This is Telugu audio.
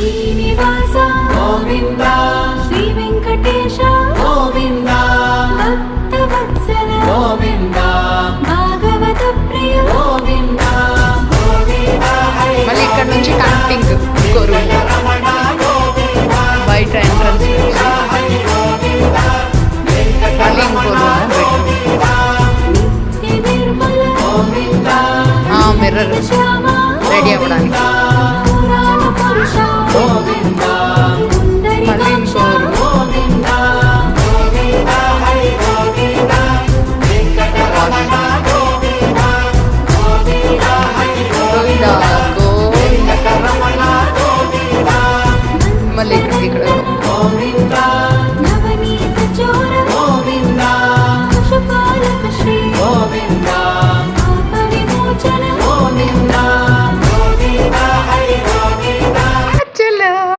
శ్రీనివాస గోవింద శ్రీ వెంకటేశ గోవింద భక్తవత్సల గోవింద భాగవత ప్రియ గోవింద మళ్ళీ ఇక్కడ నుంచి కనెక్టింగ్ ఇంకో రూమ్ బయట ఎంట్రన్స్ మళ్ళీ ఇంకో రూమ్ మిర్రర్ రెడీ అవ్వడానికి